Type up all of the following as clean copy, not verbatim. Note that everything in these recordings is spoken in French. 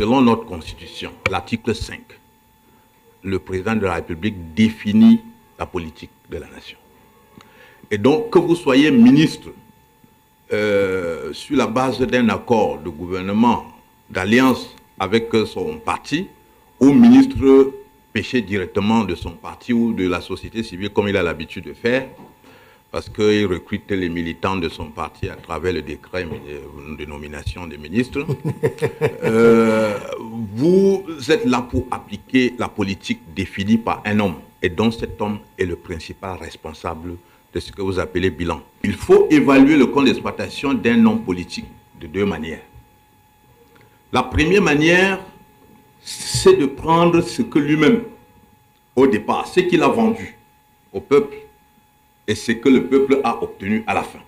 selon notre constitution, l'article 5, le président de la République définit la politique de la nation. Et donc, que vous soyez ministre sur la base d'un accord de gouvernement, d'alliance avec son parti, ou ministre pêché directement de son parti ou de la société civile, comme il a l'habitude de faire, parce qu'il recrute les militants de son parti à travers le décret de nomination des ministres. Vous êtes là pour appliquer la politique définie par un homme, et dont cet homme est le principal responsable de ce que vous appelez bilan. Il faut évaluer le compte d'exploitation d'un homme politique de deux manières. La première manière, c'est de prendre ce que lui-même, au départ, ce qu'il a vendu au peuple, et ce que le peuple a obtenu à la fin.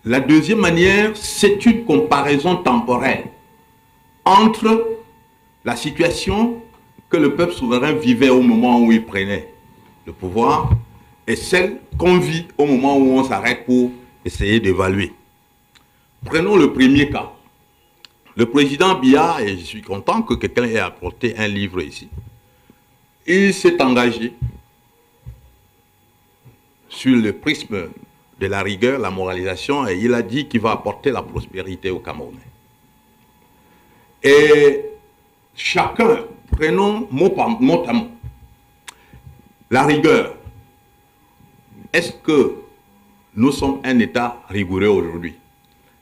La deuxième manière, c'est une comparaison temporelle entre la situation que le peuple souverain vivait au moment où il prenait le pouvoir et celle qu'on vit au moment où on s'arrête pour essayer d'évaluer. Prenons le premier cas. Le président Biya, et je suis content que quelqu'un ait apporté un livre ici, il s'est engagé sur le prisme de la rigueur, la moralisation, et il a dit qu'il va apporter la prospérité au Camerounais. Et chacun, prenons mot à mot, la rigueur. Est-ce que nous sommes un État rigoureux aujourd'hui?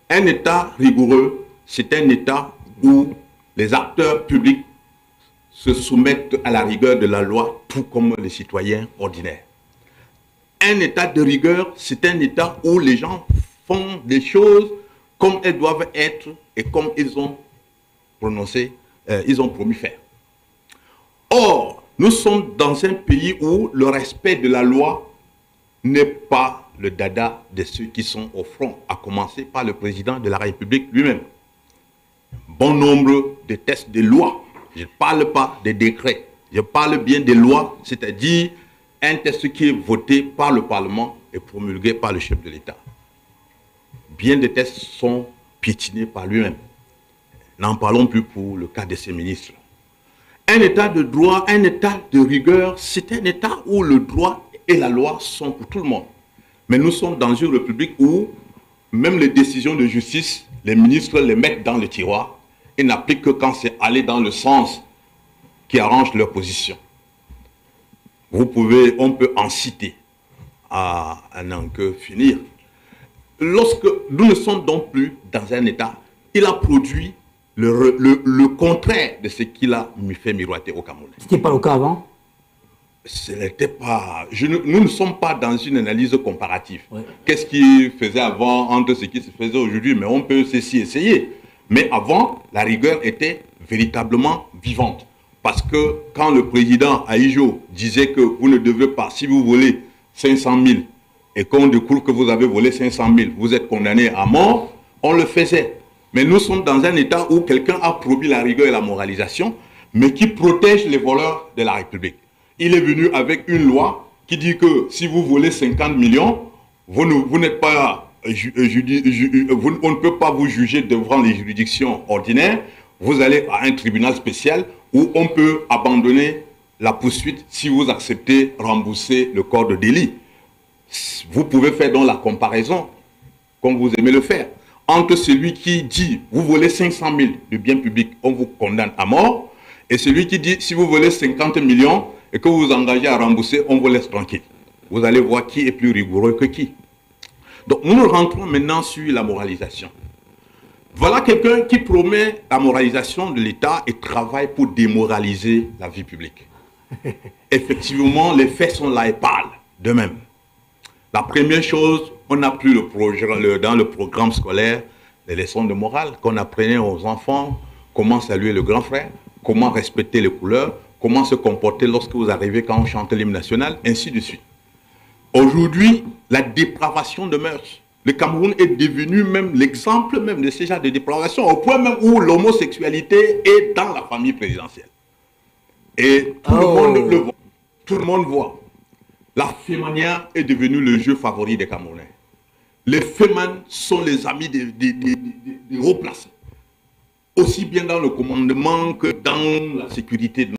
Un État rigoureux, c'est un État où les acteurs publics se soumettent à la rigueur de la loi, tout comme les citoyens ordinaires. Un État de rigueur, c'est un État où les gens font des choses comme elles doivent être et comme ils ont prononcé, ils ont promis faire. Or, nous sommes dans un pays où le respect de la loi n'est pas le dada de ceux qui sont au front, à commencer par le président de la République lui-même. Bon nombre de textes de loi, je ne parle pas des décrets, je parle bien des lois, c'est-à-dire un texte qui est voté par le Parlement et promulgué par le chef de l'État. Bien des textes sont piétinés par lui-même. N'en parlons plus pour le cas de ses ministres. Un État de droit, un État de rigueur, c'est un État où le droit et la loi sont pour tout le monde. Mais nous sommes dans une république où même les décisions de justice, les ministres les mettent dans le tiroir et n'appliquent que quand c'est aller dans le sens qui arrange leur position. On peut en citer à n'en que finir. Lorsque nous ne sommes donc plus dans un État, il a produit le contraire de ce qu'il a fait miroiter au Cameroun. Ce n'était pas le cas avant? Ce n'était pas... nous ne sommes pas dans une analyse comparative. Ouais. Qu'est-ce qui faisait avant entre ce qui se faisait aujourd'hui? Mais on peut ceci essayer. Mais avant, la rigueur était véritablement vivante. Parce que quand le président Aïjo disait que vous ne devez pas, si vous volez 500 000 et qu'on découvre que vous avez volé 500 000, vous êtes condamné à mort, on le faisait. Mais nous sommes dans un État où quelqu'un a promis la rigueur et la moralisation, mais qui protège les voleurs de la République. Il est venu avec une loi qui dit que si vous volez 50 millions, vous n'êtes pas, on ne peut pas vous juger devant les juridictions ordinaires. Vous allez à un tribunal spécial où on peut abandonner la poursuite si vous acceptez rembourser le corps de délit. Vous pouvez faire donc la comparaison, comme vous aimez le faire, entre celui qui dit vous volez 500 000 de biens publics, on vous condamne à mort, et celui qui dit si vous volez 50 millions et que vous vous engagez à rembourser, on vous laisse tranquille. Vous allez voir qui est plus rigoureux que qui. Donc nous rentrons maintenant sur la moralisation. Voilà quelqu'un qui promet la moralisation de l'État et travaille pour démoraliser la vie publique. Effectivement, les faits sont là et parlent d'eux-mêmes. La première chose, on n'a plus dans le programme scolaire les leçons de morale qu'on apprenait aux enfants, comment saluer le grand frère, comment respecter les couleurs, comment se comporter lorsque vous arrivez quand on chante l'hymne national, ainsi de suite. Aujourd'hui, la dépravation de mœurs. Le Cameroun est devenu même l'exemple même de ce genre de dépravation, au point même où l'homosexualité est dans la famille présidentielle. Et tout le monde le voit. Tout le monde voit. La fémania est devenue le jeu favori des Camerounais. Les fémans sont les amis des hauts placés. aussi bien dans le commandement que dans la sécurité de